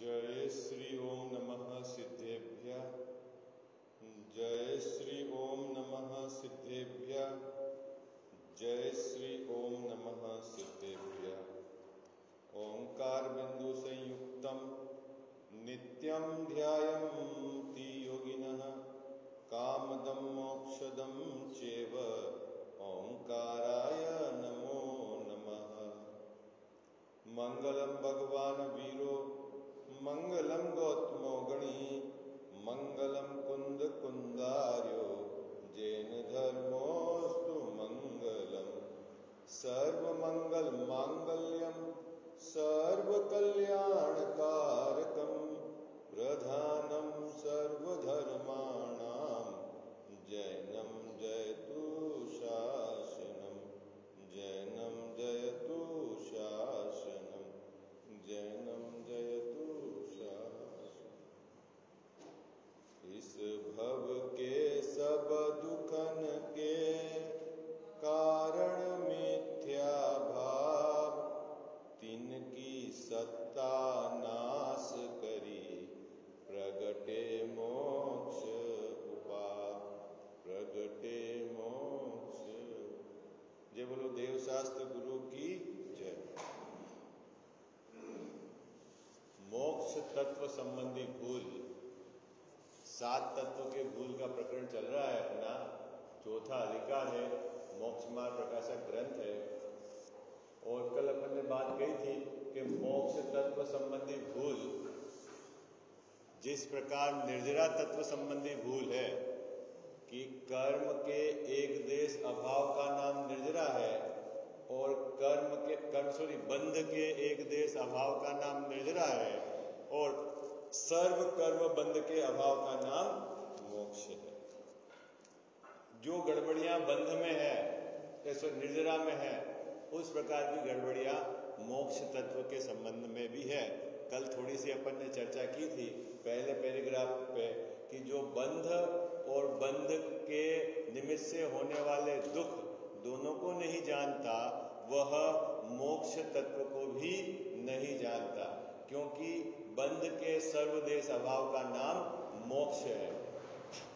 जय श्री ओम नमः सिद्धेभ्यः। जय श्री ओम नमः सिद्धेभ्यः। जय श्री ओम नमः सिद्धेभ्यः। ओंकार बिंदु संयुक्तम नित्यं ध्यायन्ति योगिनः कामदं मोक्षदं चैव ओंकाराय नमो नमः। मंगलम भगवान वीरो मंगलम गौतमो गणी मंगलम कुंद कुंदार्यो जैन धर्मोस्तु मंगलम। सर्वमंगल मांगल्यम सर्वकल्याणकारकम प्रधानम सर्वधर्माणां जैनम जयतु शासनम। जैनम जयतु शासनम। जैनम जयतु शासनम। इस भव के सब दुखन के कारण मिथ्या भाव तिनकी सत्ता नाश करी प्रगटे मोक्ष उपाय। प्रगटे मोक्ष। जय बोलो देव शास्त्र गुरु की जय। मोक्ष तत्व संबंधी भूल, 7 तत्व के भूल का प्रकरण चल रहा है अपना। चौथा अधिकार है, मोक्ष मार्ग प्रकाशक ग्रंथ है। और कल अपन ने बात कही थी कि मोक्ष तत्व संबंधी भूल जिस प्रकार निर्जरा तत्व संबंधी भूल है कि कर्म के एक देश अभाव का नाम निर्जरा है और बंध के एक देश अभाव का नाम निर्जरा है और सर्व कर्म बंध के अभाव का नाम मोक्ष है। जो गड़बड़ियां बंध में है जैसे निर्जरा में है, उस प्रकार की गड़बड़ियां मोक्ष तत्व के संबंध में भी है। कल थोड़ी सी अपन ने चर्चा की थी पहले पैराग्राफ पे कि जो बंध और बंध के निमित्त से होने वाले दुख दोनों को नहीं जानता, वह मोक्ष तत्व को भी नहीं जानता, क्योंकि बंध के सर्वदेश अभाव का नाम मोक्ष है।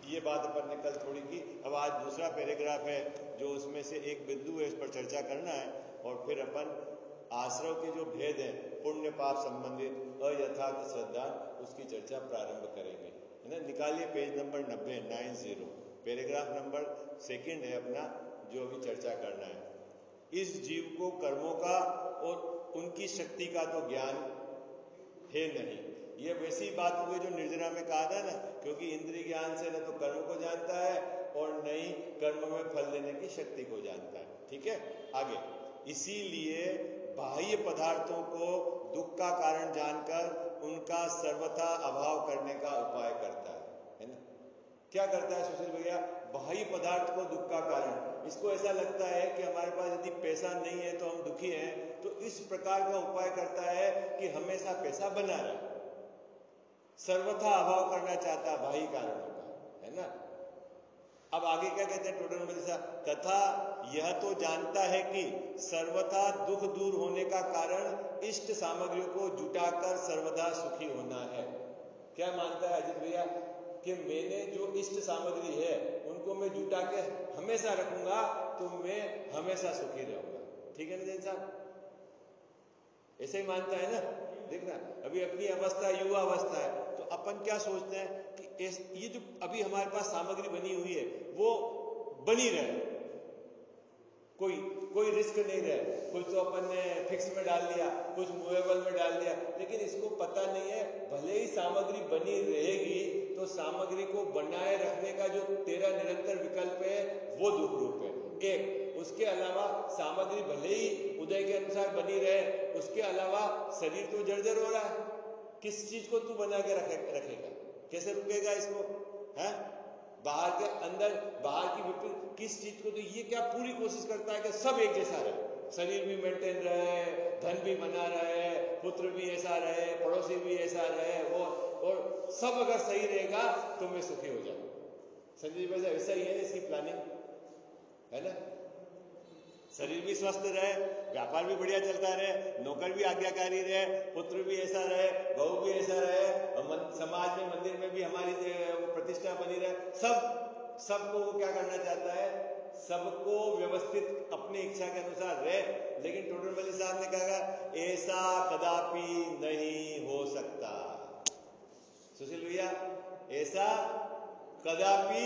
ये बात अपन ने कल थोड़ी की। अब आज दूसरा पैराग्राफ है जो उसमें से एक बिंदु है, इस पर चर्चा करना है और फिर अपन आश्रव के जो भेद हैं पुण्य पाप संबंधित अयथार्थ श्रद्धा, उसकी चर्चा प्रारंभ करेंगे, है ना। निकालिए पेज नंबर 90 पैराग्राफ नंबर 2 है अपना, जो अभी चर्चा करना है। इस जीव को कर्मों का और उनकी शक्ति का तो ज्ञान है नहीं। ये वैसी बात हो गई जो निर्जरा में कहा था ना, क्योंकि इंद्रिय ज्ञान से न तो कर्म को जानता है और न ही कर्म में फल देने की शक्ति को जानता है। ठीक है, आगे। इसीलिए बाह्य पदार्थों को दुख का कारण जानकर उनका सर्वथा अभाव करने का उपाय करता है ना। क्या करता है सुशील भैया? बाह्य पदार्थ को दुख का कारण, इसको ऐसा लगता है कि हमारे पास यदि पैसा नहीं है तो हम दुखी हैं, तो इस प्रकार का उपाय करता है कि हमेशा पैसा बना रहे, सर्वथा अभाव करना चाहता है बाह्य कारणों का, है ना। अब आगे क्या कहते हैं टोटल में, तथा यह तो जानता है कि सर्वथा दुख दूर होने का कारण इष्ट सामग्रियों को जुटाकर सर्वदा सुखी होना है। क्या मानता है अजीत भैया कि मैंने जो इष्ट सामग्री है उनको मैं जुटा के हमेशा रखूंगा तो मैं हमेशा सुखी रहूंगा। ठीक है ना जैन साहब? ऐसे ही मानता है ना। देखना अभी अपनी अवस्था युवा अवस्था है, तो अपन क्या सोचते हैं कि ये जो अभी हमारे पास सामग्री बनी हुई है वो बनी रहे, कोई रिस्क नहीं रहे। कुछ तो अपन ने फिक्स में डाल दिया, कुछ मूवेबल में डाल दिया, लेकिन इसको पता नहीं है भले ही सामग्री बनी रहेगी तो सामग्री को बनाए रखने का जो तेरा निरंतर विकल्प है वो दुख रूप है। एक, उसके अलावा सामग्री भले ही उदय के अनुसार बनी रहे, उसके अलावा शरीर तो जर्जर हो रहा है। किस चीज को तू बना के रखेगा? कैसे रुकेगा इसको? है बाहर के अंदर, बाहर की विपरीत किस चीज को? तो ये क्या पूरी कोशिश करता है कि सब एक जैसा रहे, शरीर भी मेंटेन रहे, धन भी बना रहे, पुत्र भी ऐसा रहे, पड़ोसी भी ऐसा रहे, और सब अगर सही रहेगा तो मैं सुखी हो जाऊंगा। संजय भाई ऐसा ही है इसकी प्लानिंग, है ना। शरीर भी स्वस्थ रहे, व्यापार भी बढ़िया चलता रहे, नौकर भी आज्ञाकारी रहे, पुत्र भी ऐसा रहे, बहू भी ऐसा समाज में, मंदिर में भी हमारी वो प्रतिष्ठा बनी रहे, सबको वो क्या करना चाहता है, सबको व्यवस्थित अपनी इच्छा के अनुसार रहे। लेकिन टोडरमल साहब ने कहा ऐसा कदापि नहीं हो सकता। सुशील भैया, ऐसा कदापि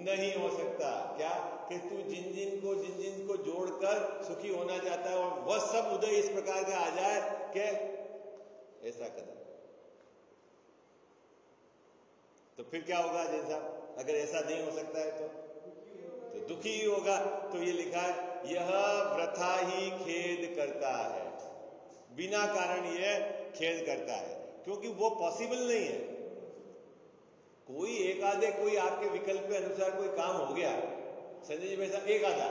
नहीं हो सकता। क्या कि तू जिन जिन को जोड़कर सुखी होना चाहता है और वह सब उदय इस प्रकार का आ जाए कि ऐसा कदम, तो फिर क्या होगा जैन साहब? अगर ऐसा नहीं हो सकता है तो दुखी ही होगा। तो ये लिखा है, यह वृथा ही खेद करता है, बिना कारण यह खेद करता है, क्योंकि वो पॉसिबल नहीं है। कोई एक आधे, कोई आपके विकल्प के अनुसार कोई काम हो गया संजय जी वैसा एक आधा,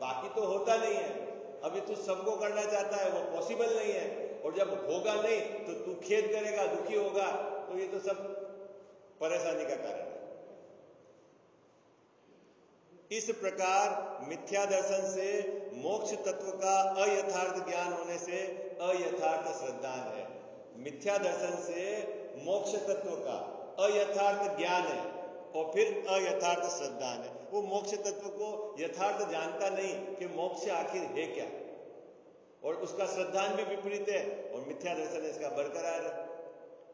बाकी तो होता नहीं है। अभी तू सबको करना चाहता है, वो पॉसिबल नहीं है। और जब होगा नहीं तो तू खेद करेगा, दुखी होगा, तो ये तो सब परेशानी का कारण है। इस प्रकार मिथ्या दर्शन से मोक्ष तत्व का अयथार्थ ज्ञान होने से अयथार्थ श्रद्धान है। मिथ्या दर्शन से मोक्ष तत्व का अयथार्थ ज्ञान है और फिर अयथार्थ श्रद्धान है। वो मोक्ष तत्व को यथार्थ जानता नहीं कि मोक्ष आखिर है क्या, और उसका श्रद्धान भी विपरीत है और मिथ्या दर्शन इसका बरकरार है।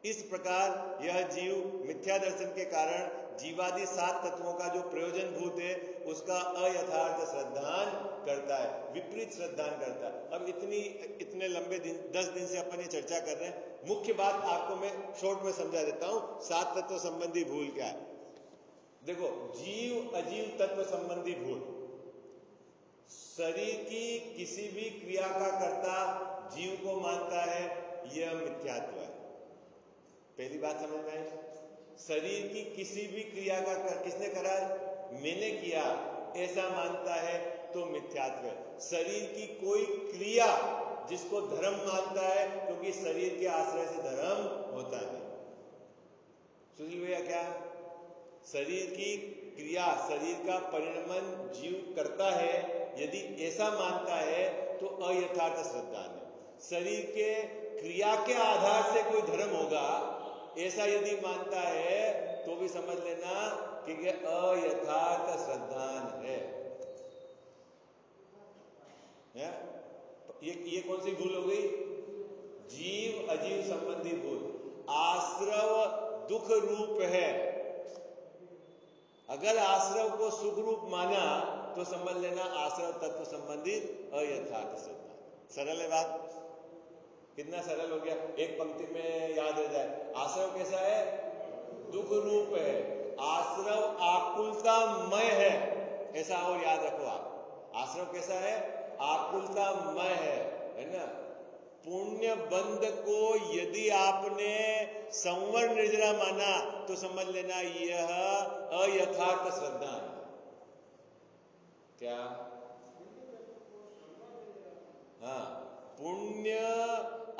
इस प्रकार यह जीव मिथ्या दर्शन के कारण जीवादि 7 तत्वों का जो प्रयोजन भूत है उसका अयथार्थ श्रद्धान करता है, विपरीत श्रद्धान करता है। अब इतने लंबे दिन, 10 दिन से अपन ये चर्चा कर रहे हैं। मुख्य बात आपको मैं शॉर्ट में समझा देता हूं। 7 तत्व संबंधी भूल क्या है? देखो, जीव अजीव तत्व संबंधी भूल, शरीर की किसी भी क्रिया का कर्ता जीव को मानता है, यह मिथ्यात्व है। पहली बात समझ में आई? शरीर की किसी भी क्रिया का किसने करा? मैंने किया, ऐसा मानता है तो मिथ्यात्व है। शरीर की कोई क्रिया जिसको धर्म मानता है, क्योंकि शरीर के आश्रय से धर्म होता है। सुशील भैया, क्या शरीर की क्रिया, शरीर का परिणमन जीव करता है, यदि ऐसा मानता है तो अयथार्थ श्रद्धान है। शरीर के क्रिया के आधार से कोई धर्म होगा, ऐसा यदि मानता है तो भी समझ लेना कि अयथार्थ श्रद्धान है। ये कौन सी भूल हो गई? जीव अजीव संबंधी भूल। आश्रव दुख रूप है। अगर आश्रव को सुख रूप माना तो समझ लेना आश्रव तत्व संबंधित अयथार्थ श्रद्धा। सरल है बात? कितना सरल हो गया, एक पंक्ति में याद रह जाए। आश्रव कैसा है? दुख रूप है। आश्रव आकुलतामय है, ऐसा और याद रखो आप। आश्रव कैसा है? आकुलतामय है ना। पुण्य बंध को यदि आपने संवर निर्जरा माना तो समझ लेना यह अयथार्थ श्रद्धा है। क्या? हाँ, पुण्य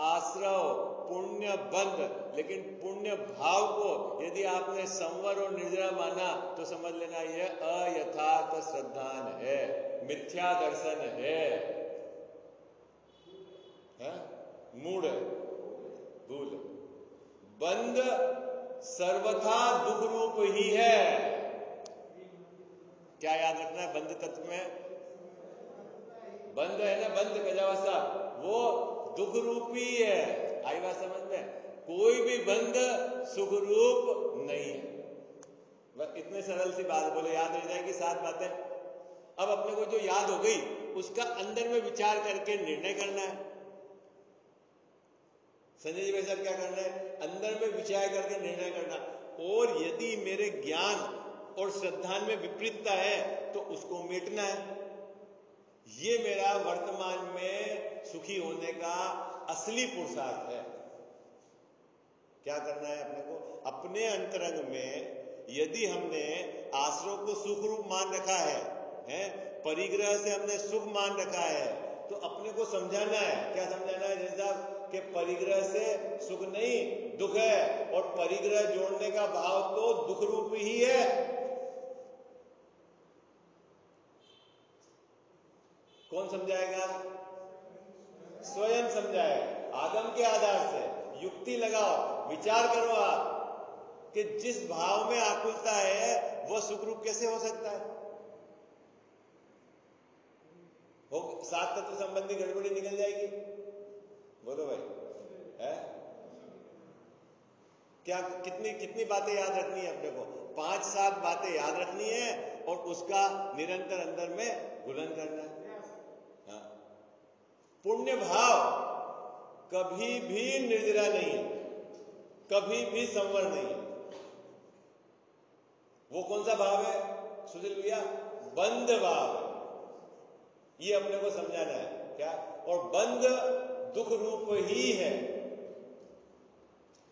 आश्रव, पुण्य बंध, लेकिन पुण्य भाव को यदि आपने संवर और निर्जरा माना तो समझ लेना यह अयथार्थ श्रद्धान है, मिथ्या दर्शन है, मूढ़ भूल। बंध सर्वथा दुख रूप ही है। क्या याद रखना है बंध तत्व में? बंध है ना, बंध गजावासा, वो दुख रूप ही है। आई बात समझ में? कोई भी बंध सुख रूप नहीं है। बस इतने सरल सी बात बोले, याद रह जाएगी 7 बातें। अब अपने को जो याद हो गई उसका अंदर में विचार करके निर्णय करना है। संजय जी भाई साहब क्या करना है? अंदर में विचार करके निर्णय करना। और यदि मेरे ज्ञान और श्रद्धान में विपरीतता है तो उसको मिटना है। ये मेरा वर्तमान में सुखी होने का असली पुरुषार्थ है। क्या करना है अपने को? अपने अंतरंग में यदि हमने आश्रव को सुख रूप मान रखा है, परिग्रह से हमने सुख मान रखा है, तो अपने को समझाना है। क्या समझाना है जैन साहब? कि परिग्रह से सुख नहीं, दुख है, और परिग्रह जोड़ने का भाव तो दुख रूप ही है। कौन समझाएगा? स्वयं समझाए, आगम के आधार से। युक्ति लगाओ, विचार करो आप कि जिस भाव में आकुलता है वह सुख रूप कैसे हो सकता है? वो सात तत्व संबंधी गड़बड़ी निकल जाएगी। बोलो भाई, है क्या? कितनी कितनी बातें याद रखनी है अपने को? 5-7 बातें याद रखनी है और उसका निरंतर अंदर में घुलन करना है। हाँ। पुण्य भाव कभी भी निर्जरा नहीं है, कभी भी संवर नहीं है। वो कौन सा भाव है सुशील भैया? बंद भाव है। ये अपने को समझाना है क्या? और बंद दुख रूप ही है।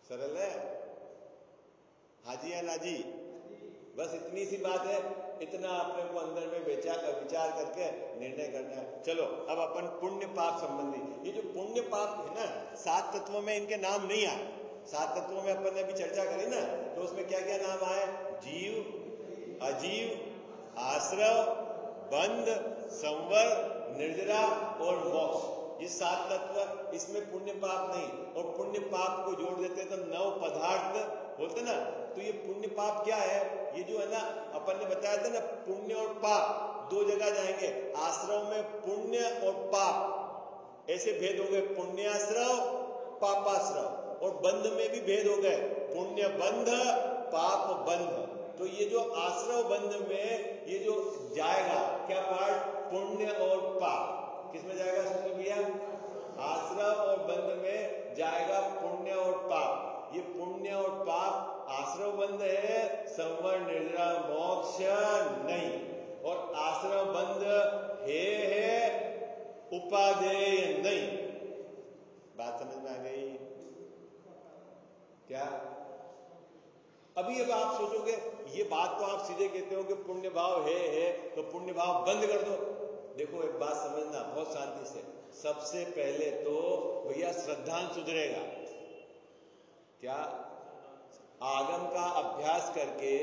सरल है? हाजी या नाजी? बस इतनी सी बात है। इतना अपने को अंदर में विचार करके निर्णय करना है। चलो अब अपन पुण्य पाप संबंधी, ये जो पुण्य पाप है ना, 7 तत्वों में इनके नाम नहीं आए। 7 तत्वों में अपन ने अभी चर्चा करी ना, तो उसमें क्या क्या नाम आए? जीव, अजीव, आश्रव, बंध, संवर, निर्जरा और मोक्ष। ये 7 तत्व, इसमें पुण्य पाप नहीं। और पुण्य पाप को जोड़ देते तो 9 पदार्थ बोलते ना। तो ये पुण्य पाप क्या है? ये जो है ना, अपन ने बताया था ना, पुण्य और पाप 2 जगह जाएंगे। आश्रव में पुण्य और पाप ऐसे भेद हो गए, पुण्याश्रव, पापाश्रव। और बंध में भी भेद हो गए, पुण्य बंध, पाप बंध। तो ये जो आश्रव बंध में ये जो जाएगा क्या पार्ट? पुण्य और पाप। किसमें जाएगा सुशील भैया? आश्रव और बंध में जाएगा पुण्य और पाप। ये पुण्य और पाप आश्रव बंध है, संवर, निर्जरा, मोक्ष नहीं। और आश्रव बंध है, उपादेय नहीं। बात समझ में आ गई क्या? अभी अब आप सोचोगे ये बात तो आप सीधे कहते हो कि पुण्य भाव है तो पुण्य भाव बंद कर दो। देखो एक बात समझना बहुत शांति से। सबसे पहले तो भैया श्रद्धान सुधरेगा। क्या? आगम का अभ्यास करके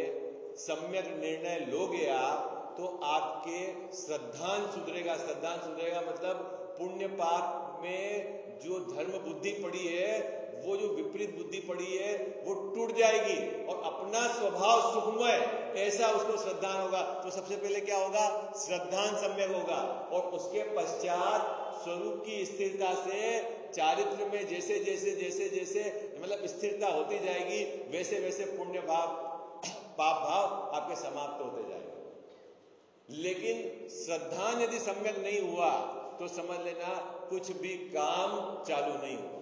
सम्यक निर्णय लोगे आप तो आपके श्रद्धान सुधरेगा। श्रद्धान सुधरेगा मतलब पुण्य पाप में जो धर्म बुद्धि पड़ी है, वो जो विपरीत बुद्धि पड़ी है, वो टूट जाएगी और अपना स्वभाव सुखमय ऐसा उसको श्रद्धान होगा। तो सबसे पहले क्या होगा? श्रद्धान सम्यक होगा। और उसके पश्चात स्वरूप की स्थिरता से चारित्र में जैसे जैसे जैसे जैसे मतलब स्थिरता होती जाएगी, वैसे वैसे पुण्य भाव, पाप भाव आपके समाप्त होते जाएंगे। लेकिन श्रद्धान यदि सम्यक नहीं हुआ तो समझ लेना कुछ भी काम चालू नहीं हुआ।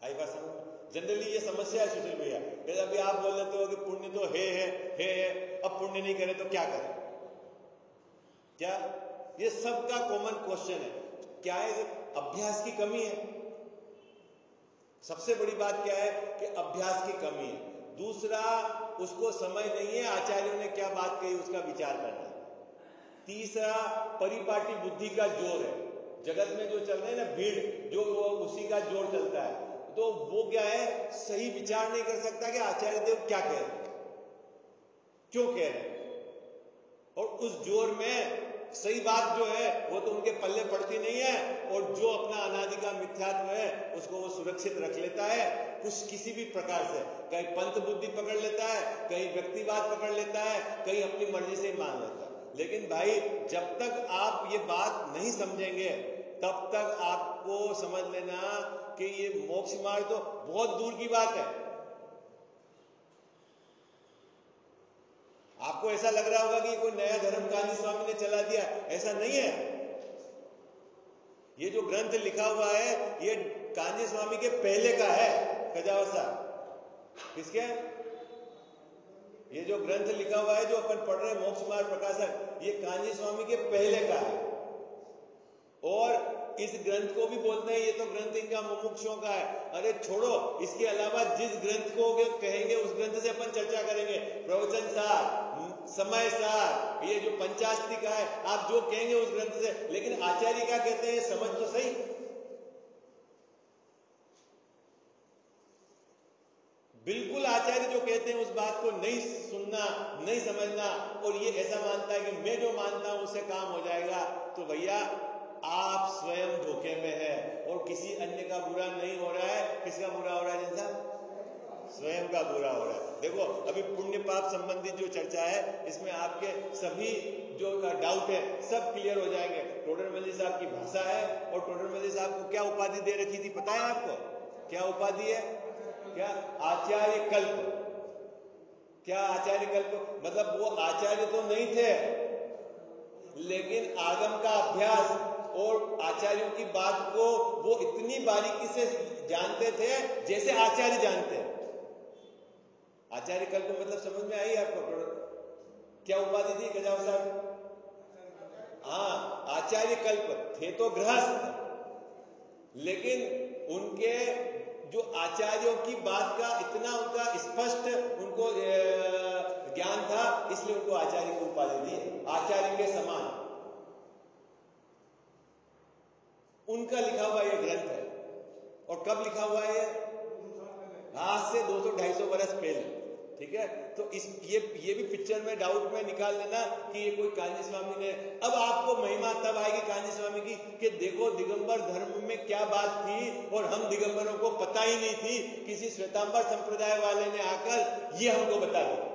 आई बात समझ? जनरली ये समस्या है सुशील भैया। फिर अभी आप बोल देते हो कि पुण्य तो है, अब पुण्य नहीं करे तो क्या करें? क्या ये सबका कॉमन क्वेश्चन है? क्या है? अभ्यास की कमी है। सबसे बड़ी बात क्या है कि अभ्यास की कमी है। दूसरा, उसको समझ नहीं है आचार्यों ने क्या बात कही, उसका विचार करना है। तीसरा, परिपाटी बुद्धि का जोर है। जगत में जो चल रहे हैं ना भीड़, जो उसी का जोर चलता है। तो वो क्या है? सही विचार नहीं कर सकता कि आचार्य देव क्या कह रहे हैं, क्यों कह रहे हैं। और उस जोर में सही बात जो है वो तो उनके पल्ले पड़ती नहीं है। और जो अपना अनादि का मिथ्यात्व है उसको वो सुरक्षित रख लेता है कुछ किसी भी प्रकार से। कहीं पंथ बुद्धि पकड़ लेता है, कहीं व्यक्तिवाद पकड़ लेता है, कहीं अपनी मर्जी से मान लेता है। लेकिन भाई जब तक आप ये बात नहीं समझेंगे तब तक आपको समझ लेना कि ये मोक्ष मार्ग तो बहुत दूर की बात है। आपको ऐसा लग रहा होगा कि कोई नया धर्म कांजी स्वामी ने चला दिया, ऐसा नहीं है। ये जो ग्रंथ लिखा हुआ है ये कांजी स्वामी के पहले का है। कजावत साहब, किसके? ये जो ग्रंथ लिखा हुआ है जो अपन पढ़ रहे हैं मोक्ष मार्ग प्रकाशक, ये कांजी स्वामी के पहले का है। और इस ग्रंथ को भी बोलते हैं ये तो ग्रंथ इनका मुमुक्षों का है। अरे छोड़ो, इसके अलावा जिस ग्रंथ को कहेंगे उस ग्रंथ से अपन चर्चा करेंगे। प्रवचन सार, समय सार, ये जो पंचास्ति का है, आप जो कहेंगे उस ग्रंथ से। लेकिन आचार्य क्या कहते हैं समझ तो सही। बिल्कुल आचार्य जो कहते हैं उस बात को नहीं सुनना, नहीं समझना और ये ऐसा मानता है कि मैं जो मानता हूं उससे काम हो जाएगा, तो भैया आप स्वयं धोखे में है। और किसी अन्य का बुरा नहीं हो रहा है। किसका बुरा हो रहा है? जैसा स्वयं का बुरा हो रहा है। देखो अभी पुण्य पाप संबंधित जो चर्चा है इसमें आपके सभी जो डाउट है सब क्लियर हो जाएंगे। टोडरमल साहब की भाषा है और टोडरमल साहब को क्या उपाधि दे रखी थी पता है आपको? क्या उपाधि है? क्या? आचार्य कल्प। क्या आचार्य कल्प? मतलब वो आचार्य तो नहीं थे लेकिन आगम का अभ्यास और आचार्यों की बात को वो इतनी बारीकी से जानते थे जैसे आचार्य जानते हैं। आचार्य कल्प मतलब समझ में आई आपको? क्या उपाधि थी गजाव साहब? हाँ, आचार्य कल्प थे तो गृहस्थ लेकिन उनके जो आचार्यों की बात का इतना उनका स्पष्ट उनको ज्ञान था इसलिए उनको आचार्य की उपाधि दी, आचार्य के समान। उनका लिखा हुआ यह ग्रंथ है। और कब लिखा हुआ है? आज से 200-250 वर्ष पहले। ठीक है, तो ये भी पिक्चर में डाउट में निकाल लेना कि ये कोई कांजी स्वामी ने। अब आपको महिमा तब आएगी कांजी स्वामी की कि देखो दिगंबर धर्म में क्या बात थी और हम दिगंबरों को पता ही नहीं थी, किसी श्वेतांबर संप्रदाय वाले ने आकर ये हमको बता दिया।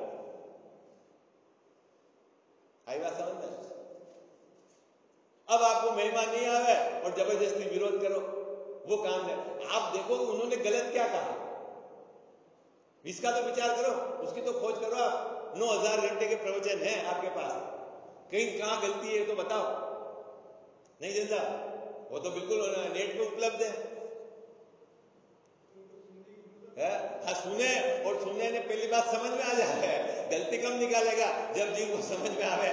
आई बात समझ में? अब आपको महिमा नहीं आवे और जबरदस्ती विरोध करो, वो काम है। आप देखो उन्होंने गलत क्या कहा, इसका तो विचार करो, उसकी तो खोज करो। आप 9000 घंटे के प्रवचन हैं आपके पास, कहीं कहां गलती है तो बताओ। नहीं जनता, वो तो बिल्कुल नेट पे उपलब्ध है। हाँ, सुने और सुनने ने पहली बात समझ में आ जाए, गलती कम निकालेगा जब जीव को समझ में आवे।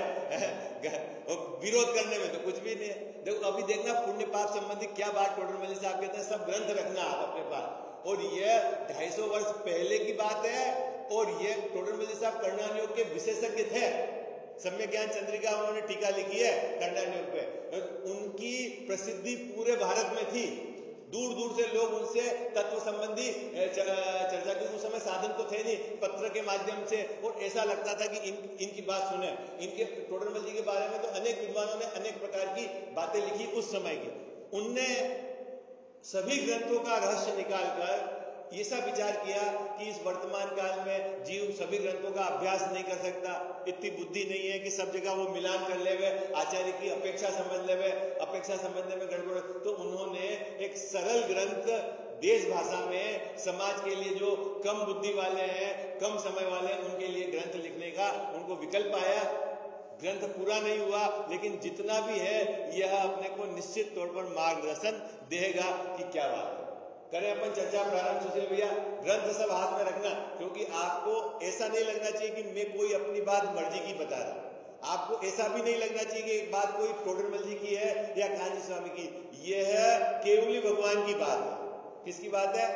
विरोध करने में तो कुछ भी नहीं है। देखो अभी देखना पुण्य पाप संबंधी क्या बात टोडरमल साहब कहते हैं, सब ग्रंथ रखना आप अपने पास। और ये 250 वर्ष पहले की बात है और ये टोडरमल साहब कर्णानुयोग के विशेषज्ञ थे। सम्यक ज्ञान चंद्रिका उन्होंने टीका लिखी है कर्णानुयोग पे, उनकी प्रसिद्धि पूरे भारत में थी। दूर दूर से लोग उनसे तत्व संबंधी चर्चा की, उस समय साधन तो थे नहीं, पत्र के माध्यम से, और ऐसा लगता था कि इनकी बात सुने। इनके टोडरमल जी के बारे में तो अनेक विद्वानों ने अनेक प्रकार की बातें लिखी उस समय की। उनने सभी ग्रंथों का रहस्य निकालकर ऐसा विचार किया कि इस वर्तमान काल में जीव सभी ग्रंथों का अभ्यास नहीं कर सकता, इतनी बुद्धि नहीं है कि सब जगह वो मिलान कर लेवे, आचार्य की अपेक्षा समझ लेवे, अपेक्षा समझने में गड़बड़। तो उन्होंने एक सरल ग्रंथ देश भाषा में समाज के लिए जो कम बुद्धि वाले हैं, कम समय वाले हैं, उनके लिए ग्रंथ लिखने का उनको विकल्प आया। ग्रंथ पूरा नहीं हुआ लेकिन जितना भी है यह अपने को निश्चित तौर पर मार्गदर्शन देगा कि क्या बात है। करें अपन चर्चा प्रारंभ। सुशील भैया, ग्रंथ सब हाथ में रखना, क्योंकि आपको ऐसा नहीं लगना चाहिए कि मैं कोई अपनी बात मर्जी की बता रहा। आपको ऐसा भी नहीं लगना चाहिए कि एक बात कोई टोडरमल जी की है या कांजी स्वामी की। यह है केवली भगवान की बात है। किसकी बात है?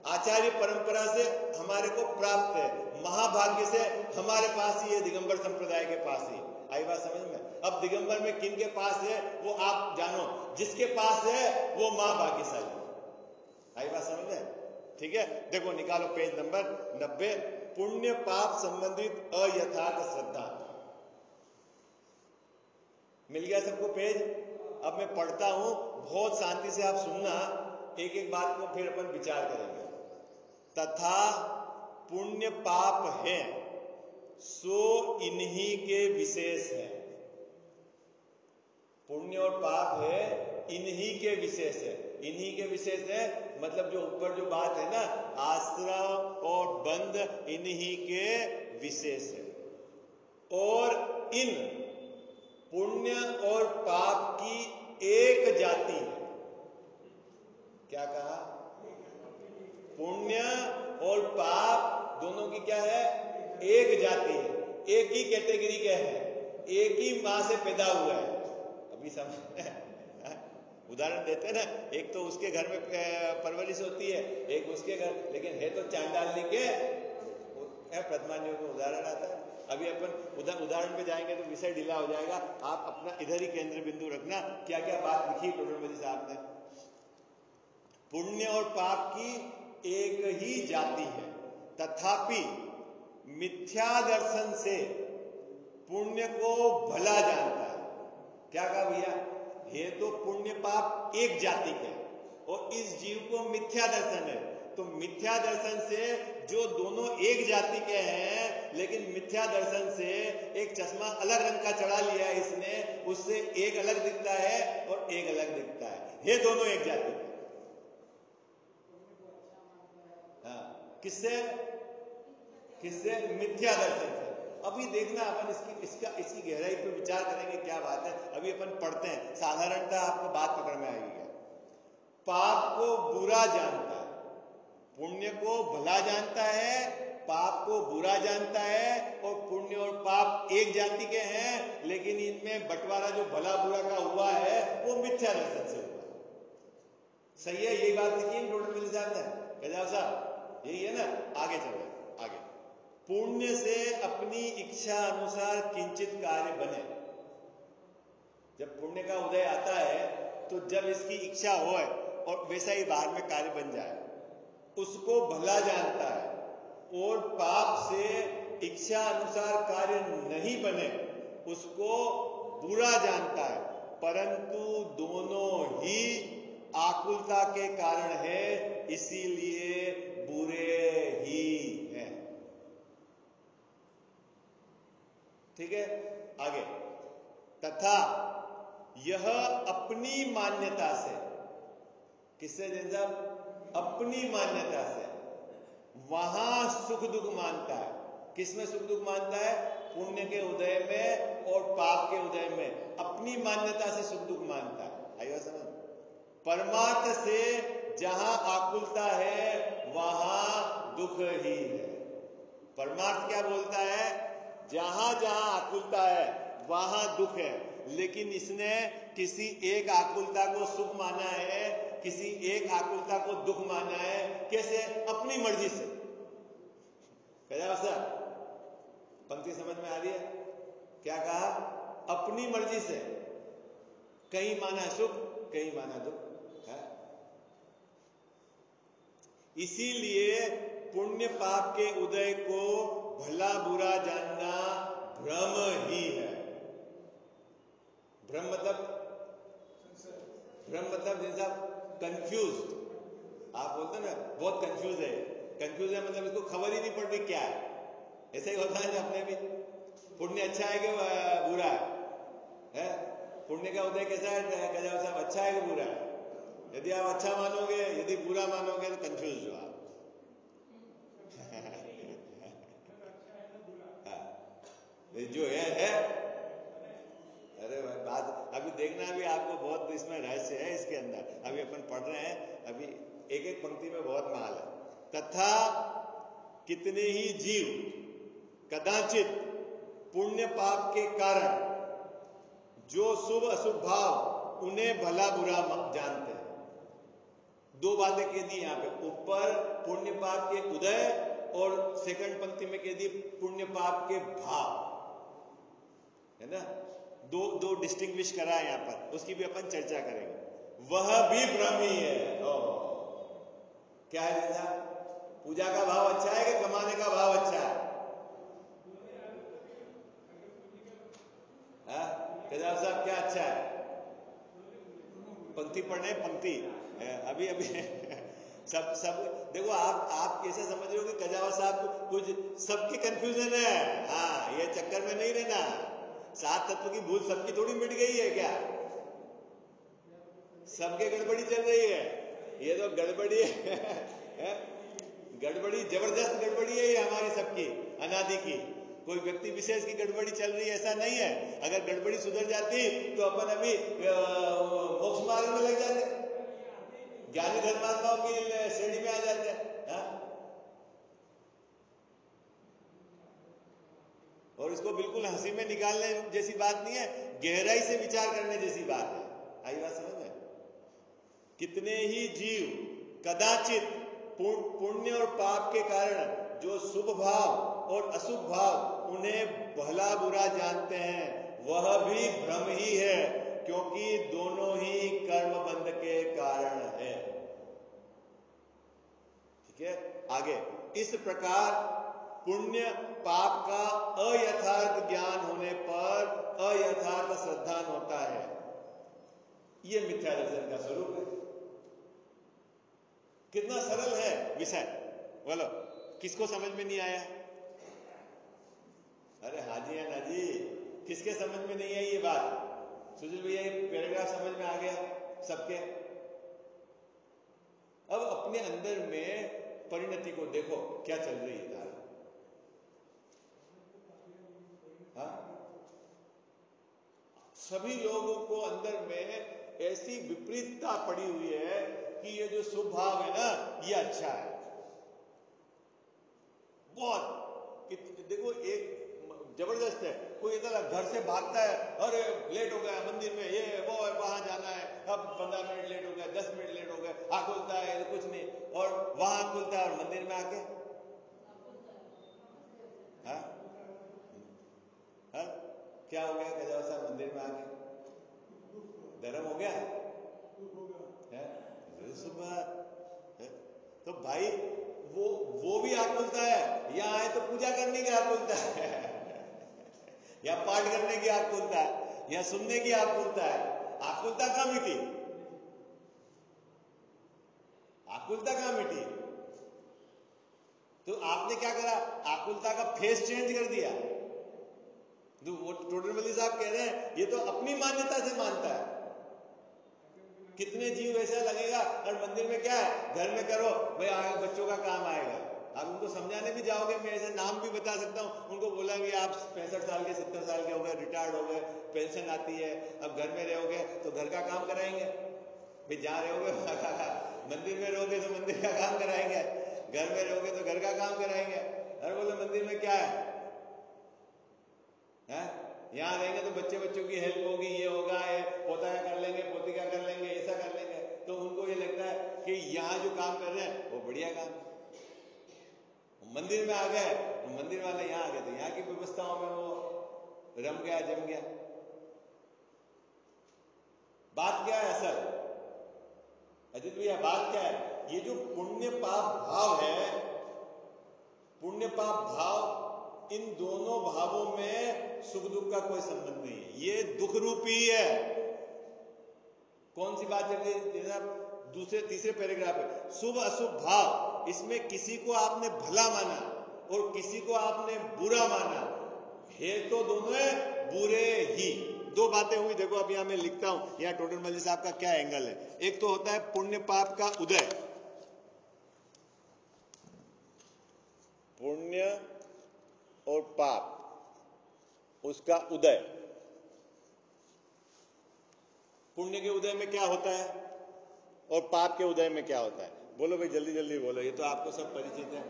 आचार्य परंपरा से हमारे को प्राप्त है, महाभाग्य से हमारे पास ही है, दिगंबर संप्रदाय के पास ही। आई बात समझ में? अब दिगंबर में किन के पास है वो आप जानो, जिसके पास है वो महाभाग्यशाली। आई बात समझ में? ठीक है, देखो निकालो पेज नंबर 90, पुण्य पाप संबंधित अयथार्थ श्रद्धा। मिल गया सबको पेज? अब मैं पढ़ता हूं, बहुत शांति से आप सुनना, एक एक बात को फिर अपन विचार करेंगे। तथा पुण्य पाप है सो इन्हीं के विशेष है। पुण्य और पाप है इन्हीं के विशेष है। इन्हीं के विशेष है मतलब जो ऊपर जो बात है ना, आश्रम और बंध इन्हीं के विशेष है। और इन पुण्य और पाप की एक जाति है। क्या कहा? पुण्य और पाप दोनों की क्या है? एक जाति है, एक ही कैटेगरी के हैं, एक ही मां से पैदा हुआ है। अभी समझ उदाहरण देते ना, एक तो उसके घर में परवरिश होती है, एक उसके घर, लेकिन है तो चांडालनी के प्रथमान्यों में उदाहरण आता है। अभी अपन उदाहरण पे जाएंगे तो विषय ढीला हो जाएगा। आप अपना इधर ही केंद्र बिंदु रखना, क्या क्या बात लिखी टोडरमल साहब ने। पुण्य और पाप की एक ही जाति है, तथापि मिथ्या दर्शन से पुण्य को भला जानता है। क्या कहा भैया? ये तो पुण्य पाप एक जाति के और इस जीव को मिथ्या दर्शन है, तो मिथ्या दर्शन से जो दोनों एक जाति के हैं, लेकिन मिथ्या दर्शन से एक चश्मा अलग रंग का चढ़ा लिया है इसने, उससे एक अलग दिखता है और एक अलग दिखता है, ये दोनों एक जाति के। हाँ, किससे? मिथ्या दर्शन से। अभी देखना अपन इसकी गहराई पे विचार करेंगे, क्या बात है। अभी अपन पढ़ते हैं, साधारणतः आपको बात पकड़ में आएगी। पाप को बुरा जानता है, पुण्य को भला जानता है, पाप को बुरा जानता है, और पुण्य और पाप एक जाति के हैं, लेकिन इनमें बंटवारा जो भला बुरा का हुआ है वो मिथ्या दर्शन से हुआ है। सही है, यही बात लिखी है टोटल मिल जाता है गजाव साहब, यही है ना। आगे चलो, आगे। पुण्य से अपनी इच्छा अनुसार किंचित कार्य बने। जब पुण्य का उदय आता है तो जब इसकी इच्छा हो और वैसा ही बाहर में कार्य बन जाए, उसको भला जानता है। और पाप से इच्छा अनुसार कार्य नहीं बने, उसको बुरा जानता है। परंतु दोनों ही आकुलता के कारण है, इसीलिए बुरे ही हैं। ठीक है, आगे। तथा यह अपनी मान्यता से, किससे जैन साहब? अपनी मान्यता से वहां सुख दुख मानता है। किसमें सुख दुख मानता है? पुण्य के उदय में और पाप के उदय में अपनी मान्यता से सुख दुख मानता है। आइए समझ। परमार्थ से जहां आकुलता है वहां दुख ही है। परमार्थ क्या बोलता है? जहां जहां आकुलता है वहां दुख है, लेकिन इसने किसी एक आकुलता को सुख माना है, किसी एक आकुलता को दुख माना है। कैसे? अपनी मर्जी से। क्या सर, पंक्ति समझ में आ रही है? क्या कहा? अपनी मर्जी से। कहीं माना सुख, कहीं माना दुख है। इसीलिए पुण्य पाप के उदय को भला बुरा जानना भ्रम ही है। भ्रम मतलब जैसा कंफ्यूज, आप बोलते ना बहुत कंफ्यूज है। कंफ्यूज है मतलब इसको खबर ही नहीं पड़ रही क्या है। ऐसा ही होता है ना अपने भी। पुण्य अच्छा है कि बुरा है? पुण्य का उदय कैसा है कजाव साहब? अच्छा है कि बुरा है? यदि आप अच्छा मानोगे, यदि बुरा मानोगे तो कंफ्यूज हो आप। जो है। अरे भाई बात अभी देखना, भी आपको बहुत इसमें रहस्य है इसके अंदर। अभी अपन पढ़ रहे हैं, अभी एक एक पंक्ति में बहुत माल है। तथा कितने ही जीव कदाचित पुण्य पाप के कारण जो शुभ अशुभ भाव उन्हें भला बुरा जानते हैं। दो बातें कह दी यहां पे, ऊपर पुण्य पाप के उदय और सेकंड पंक्ति में कह दी पुण्य पाप के भाव, है ना। दो डिस्टिंग्विश करा है यहां पर, उसकी भी अपन चर्चा करेंगे। वह भी भ्रम ही है। क्या है जैसा? पूजा का भाव अच्छा है कि कमाने का भाव अच्छा है? केदार साहब क्या अच्छा है? पंक्ति पढ़ने, पंक्ति अभी सब देखो। आप कैसे समझ रहे हो कि कजावा साहब कुछ सबकी कंफ्यूजन है? हाँ, ये चक्कर में नहीं रहना। सात तत्व की भूल सबकी थोड़ी मिट गई है क्या? सबके गड़बड़ी चल रही है। ये तो गड़बड़ी है, गड़बड़ी जबरदस्त गड़बड़ी है ये हमारी सबकी अनादि की। कोई व्यक्ति विशेष की गड़बड़ी चल रही है ऐसा नहीं है। अगर गड़बड़ी सुधर जाती तो अपन अभी मोक्ष मार्ग में लग जाते, ज्ञानी धर्मात्माओं की श्रेणी में आ जाते हैं। और इसको बिल्कुल हंसी में निकालने जैसी बात नहीं है, गहराई से विचार करने जैसी बात है। आई बात समझ में? कितने ही जीव कदाचित पुण्य और पाप के कारण जो शुभ भाव और अशुभ भाव उन्हें भला बुरा जानते हैं, वह भी भ्रम ही है, क्योंकि दोनों ही कर्म बंध के कारण है। ठीक है, आगे। इस प्रकार पुण्य पाप का अयथार्थ ज्ञान होने पर अयथार्थ श्रद्धान होता है। यह मिथ्या दर्शन का स्वरूप है। कितना सरल है विषय, बोलो किसको समझ में नहीं आया? अरे हाजी है ना जी, किसके समझ में नहीं आई ये बात? सुशील भैया ये पैराग्राफ समझ में आ गया सबके? अब अपने अंदर में परिणति को देखो क्या चल रही है धारा। हाँ? सभी लोगों को अंदर में ऐसी विपरीतता पड़ी हुई है कि ये जो शुभ भाव है ना ये अच्छा है बहुत। देखो एक जबरदस्त है, कोई इतना घर से भागता है, अरे लेट हो गया मंदिर में, ये वो वहां जाना है, अब 15 मिनट लेट हो गया, 10 मिनट लेट हो गए, खुलता है तो कुछ नहीं, और वहां खुलता है और मंदिर में आके हाँ हाँ क्या हो गया गजा साहब? मंदिर में आके धर्म हो गया है? सुबह तो भाई वो भी आकुलता है, यहाँ आए तो पूजा करने की आकुलता है या पाठ करने की आकुलता है या सुनने की आकुलता है। आकुलता कहाँ मिटी? आकुलता कहाँ मिटी? तो आपने क्या करा? आकुलता का फेस चेंज कर दिया। तो वो टोडरमल साहब कह रहे हैं ये तो अपनी मान्यता से मानता है। कितने जीव ऐसा लगेगा, और मंदिर में क्या है, घर में करो भाई, आगे बच्चों का काम आएगा। आप उनको समझाने भी जाओगे, मैं ऐसे नाम भी बता सकता हूँ, उनको बोलेंगे आप 65 साल के 70 साल के हो गए, रिटायर्ड हो गए, पेंशन आती है, अब घर में रहोगे तो घर का काम कराएंगे भाई, जहाँ रहोगे मंदिर में रहोगे तो मंदिर का काम कराएंगे, घर में रहोगे तो घर का काम कराएंगे। अरे बोले मंदिर में क्या है? यहाँ रहेंगे तो बच्चों की हेल्प होगी, ये होगा, ये पोता का कर लेंगे, पोती का कर लेंगे, ऐसा कर लेंगे। तो उनको ये लगता है कि यहाँ जो काम कर रहे हैं वो बढ़िया काम। मंदिर में आ गए तो मंदिर वाले यहाँ आ गए तो यहाँ की व्यवस्थाओं में वो रम गया, जम गया। बात क्या है असल अजित भैया? बात क्या है? ये जो पुण्य पाप भाव है, पुण्य पाप भाव, इन दोनों भावों में सुख दुख का कोई संबंध नहीं है, ये दुख रूपी है। कौन सी बात चल रही है? दूसरे तीसरे पैराग्राफ है, शुभ अशुभ भाव, इसमें किसी को आपने भला माना और किसी को आपने बुरा माना, है तो दोनों बुरे ही। दो बातें हुई, देखो अभी यहां मैं लिखता हूं, यहां टोडरमल साहब का क्या एंगल है। एक तो होता है पुण्य पाप का उदय, पुण्य और पाप उसका उदय। पुण्य के उदय में क्या होता है और पाप के उदय में क्या होता है? बोलो भाई, जल्दी जल्दी बोलो, ये तो आपको सब परिचित है।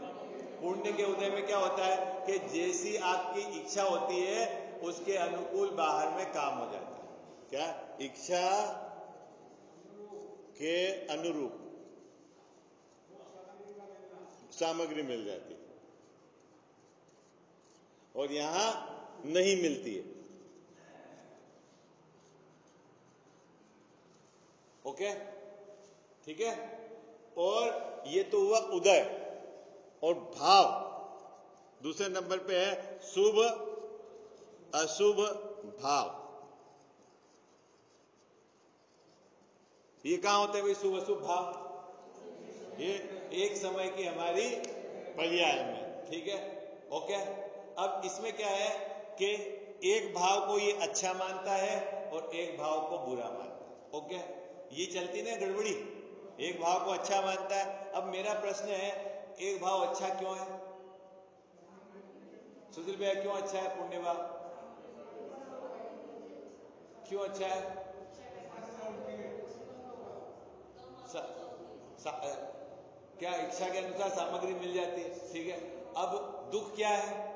पुण्य के उदय में क्या होता है कि जैसी आपकी इच्छा होती है उसके अनुकूल बाहर में काम हो जाता है। क्या? इच्छा के अनुरूप सामग्री मिल जाती है और यहां नहीं मिलती है। ओके, ठीक है। और ये तो हुआ उदय। और भाव दूसरे नंबर पे है शुभ अशुभ भाव। ये कहां होते हैं भाई शुभ अशुभ भाव? ये एक समय की हमारी पर्याय में, ठीक है, ओके। अब इसमें क्या है कि एक भाव को ये अच्छा मानता है और एक भाव को बुरा मानता है, ओके। ये चलती ना गड़बड़ी, एक भाव को अच्छा मानता है। अब मेरा प्रश्न है, एक भाव अच्छा क्यों है? सुशील भैया, क्यों अच्छा है पुण्य भाव? क्यों अच्छा है? क्या इच्छा के अनुसार सामग्री मिल जाती है, ठीक है। अब दुख क्या है?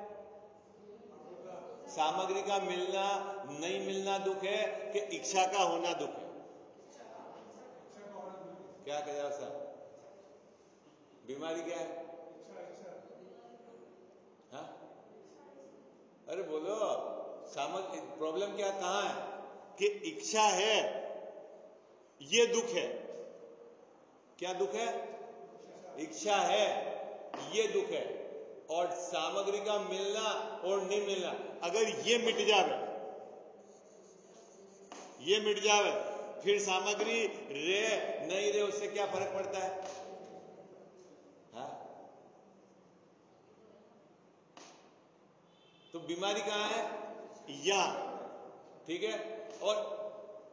सामग्री का मिलना नहीं मिलना दुख है कि इच्छा का होना दुख है? क्या कह रहा सर? बीमारी क्या है? हाँ? अरे बोलो, सामग्री प्रॉब्लम क्या कहां है? कि इच्छा है, ये दुख है। क्या दुख है? इच्छा है, ये दुख है। और सामग्री का मिलना और नहीं मिलना, अगर ये मिट जावे, ये मिट जावे, फिर सामग्री रे नहीं रे उससे क्या फर्क पड़ता है? तो बीमारी कहां है? यहां। ठीक है। और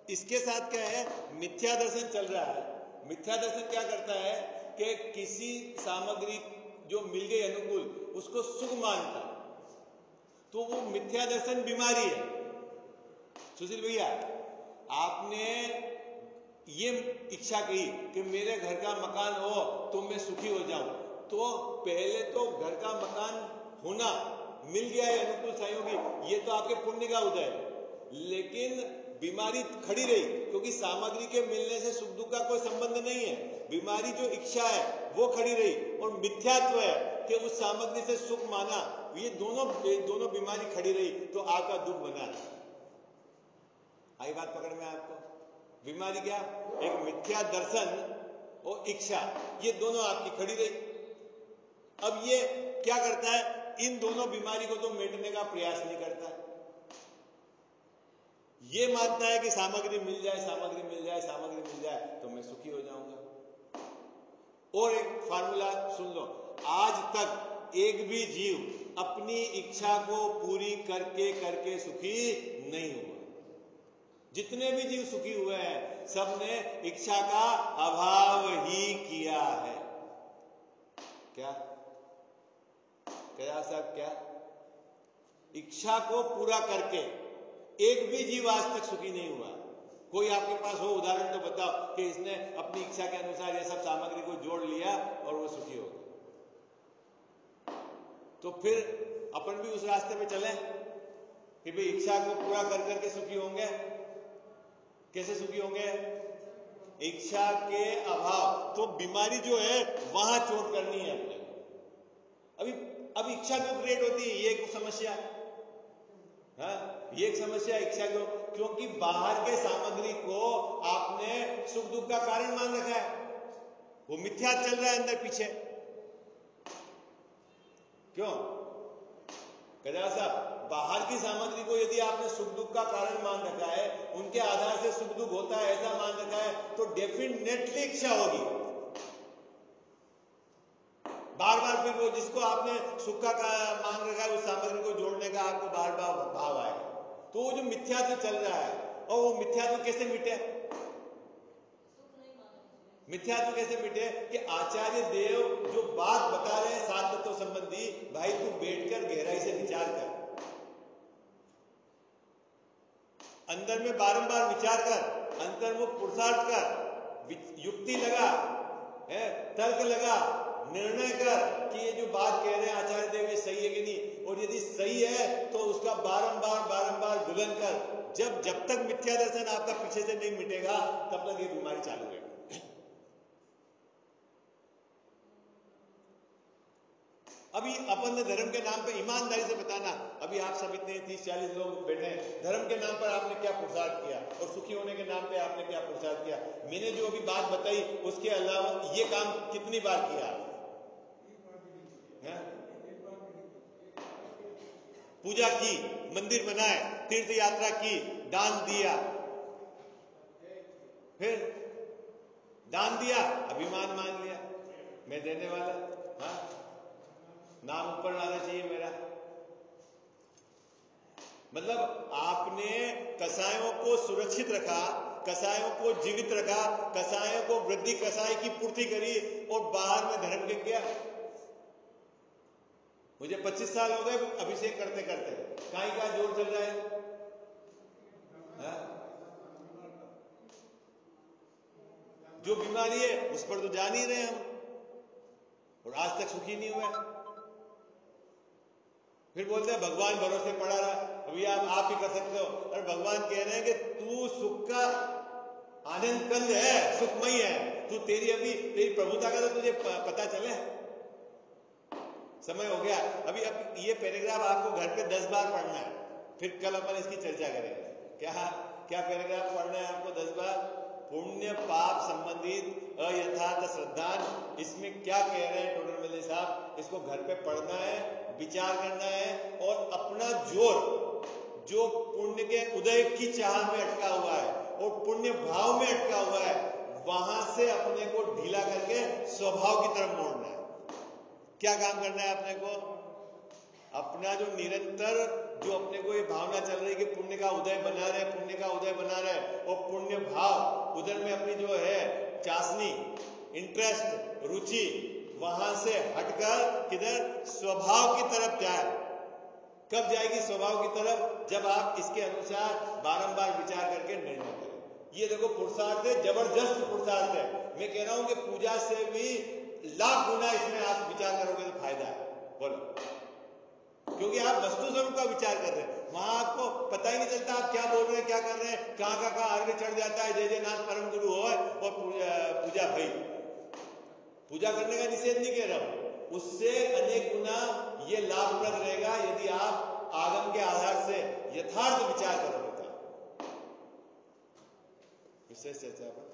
इसके साथ क्या है? मिथ्या दर्शन चल रहा है। मिथ्या दर्शन क्या करता है कि किसी सामग्री जो मिल गई अनुकूल उसको सुख मानता, तो वो मिथ्या दर्शन बीमारी है। सुशील भैया, आपने ये इच्छा कही कि मेरे घर का मकान हो तो मैं सुखी हो जाऊं, तो पहले तो घर का मकान होना, मिल गया है अनुकूल सहयोगी, ये तो आपके पुण्य का उदय है। लेकिन बीमारी खड़ी रही, क्योंकि सामग्री के मिलने से सुख दुख का कोई संबंध नहीं है। बीमारी जो इच्छा है वो खड़ी रही, और मिथ्यात्व है कि उस सामग्री से सुख माना, ये दोनों बीमारी खड़ी रही, तो आपका दुख बना। आई बात पकड़ में आपको? बीमारी क्या? एक मिथ्या दर्शन और इच्छा, ये दोनों आपकी खड़ी रही। अब ये क्या करता है? इन दोनों बीमारी को तो मिटने का प्रयास नहीं करता है। ये मानता है कि सामग्री मिल जाए, सामग्री मिल जाए, सामग्री मिल जाए तो मैं सुखी हो जाऊंगा। और एक फार्मूला सुन लो, आज तक एक भी जीव अपनी इच्छा को पूरी करके करके सुखी नहीं हुआ। जितने भी जीव सुखी हुए हैं, सबने इच्छा का अभाव ही किया है। क्या कह साहब? क्या इच्छा को पूरा करके एक भी जीव आज तक सुखी नहीं हुआ? कोई आपके पास हो उदाहरण तो बताओ कि इसने अपनी इच्छा के अनुसार ये सब सामग्री को जोड़ लिया और वो सुखी हो गया। तो फिर अपन भी उस रास्ते पे चलें कि भाई इच्छा को पूरा कर करके सुखी होंगे। कैसे सुखी होंगे? इच्छा के अभाव। तो बीमारी जो है वहां चोट करनी है अपने को। अभी इच्छा क्यों क्रिएट होती है? ये एक समस्या। हाँ, ये एक समस्या इच्छा क्यों? क्योंकि बाहर के सामग्री को आपने सुख दुख का कारण मान रखा है, वो मिथ्या चल रहा है अंदर पीछे। क्यों कदा साहब? बाहर की सामग्री को यदि आपने सुख दुख का कारण मान रखा है, उनके आधार से सुख दुख होता है ऐसा मान रखा है, तो डेफिनेटली इच्छा होगी। बार बार फिर वो जिसको आपने सुख का मान रखा है उस सामग्री को जोड़ने का आपको बार बार भाव आएगा। तो वो जो मिथ्यात्व चल रहा है, और वो मिथ्यात्व कैसे मिटे? मिथ्यात्व कैसे मिटे? कि आचार्य देव जो बात बता रहे हैं सात तत्व संबंधी, भाई तू बैठकर गहराई से विचार कर, अंदर में बारंबार विचार कर, अंतर्मुख पुरुषार्थ कर, युक्ति लगा, तर्क लगा, निर्णय कर कि ये जो बात कह रहे हैं आचार्य देव ये सही है कि नहीं, और यदि सही है तो उसका बारंबार बारंबार गुलन कर। जब तक मिथ्या दर्शन आपका पीछे से नहीं मिटेगा तब तक ये बीमारी चालू रहेगी। अभी अपन ने धर्म के नाम पे ईमानदारी से बताना, अभी आप सब इतने 30-40 लोग बैठे हैं, धर्म के नाम पर आपने क्या पुरुषार्थ किया और सुखी होने के नाम पे आपने क्या पुरुषार्थ किया? मैंने जो अभी बात बताई उसके अलावा ये काम कितनी बार किया? पूजा की, मंदिर बनाए, तीर्थ यात्रा की, दान दिया, फिर दान दिया, अभिमान मान लिया मैं देने वाला, हाँ नाम ऊपर लाना चाहिए मेरा। मतलब आपने कसायों को सुरक्षित रखा, कसायों को जीवित रखा, कसायों को वृद्धि कसाय की पूर्ति करी, और बाहर में धर्म के किया। मुझे 25 साल हो गए अभिषेक करते करते, काई का जोर चल रहा है? जो बीमारी है उस पर तो जान ही रहे हम, और आज तक सुखी नहीं हुए। फिर बोलते हैं भगवान भरोसे पड़ा रहा। अभी आप ही कर सकते हो। और भगवान कह रहे हैं कि तू सुख का आनंद कंद है, सुखमय है, तू तेरी प्रभुता का तो तुझे पता चले। समय हो गया। अभी अब ये पैराग्राफ आपको घर पे 10 बार पढ़ना है, फिर कल अपन इसकी चर्चा करेंगे। क्या पैराग्राफ पढ़ना है आपको 10 बार? पुण्य पाप संबंधित अयथार्थ श्रद्धा, इसमें क्या कह रहे हैं टोडर मल्ली साहब, इसको घर पे पढ़ना है, विचार करना है, और अपना जोर जो पुण्य के उदय की चाह में अटका हुआ है और पुण्य भाव में अटका हुआ है, वहां से अपने को ढीला करके स्वभाव की तरफ मोड़ना है। क्या काम करना है अपने को? अपना जो निरंतर जो अपने को ये भावना चल रही कि पुण्य का उदय बना रहे, पुण्य का उदय बना रहे, और पुण्य भाव उधर में अपनी जो है चाशनी, इंटरेस्ट, रुचि वहां से हटकर किधर स्वभाव की तरफ जाए। कब जाएगी स्वभाव की तरफ? जब आप इसके अनुसार बारंबार विचार करके निर्णय करें। ये देखो पुरुषार्थ है, जबरदस्त पुरुषार्थ है। मैं कह रहा हूं कि पूजा से भी लाख गुना इसमें आप विचार करोगे तो फायदा है। बोलो, क्योंकि आप वस्तु स्वरूप का विचार कर रहे हैं। वहां आपको पता ही नहीं चलता आप क्या बोल रहे हैं, क्या कर रहे हैं, कहां का अर्घ चढ़ जाता है, जय जय नाथ परम गुरु हो, और पूजा भई। पूजा करने का निषेध नहीं कह रहा हूं, उससे अनेक गुना ये लाभप्रद रहेगा यदि आप आगम के आधार से यथार्थ विचार करोगे। विशेष चर्चा पर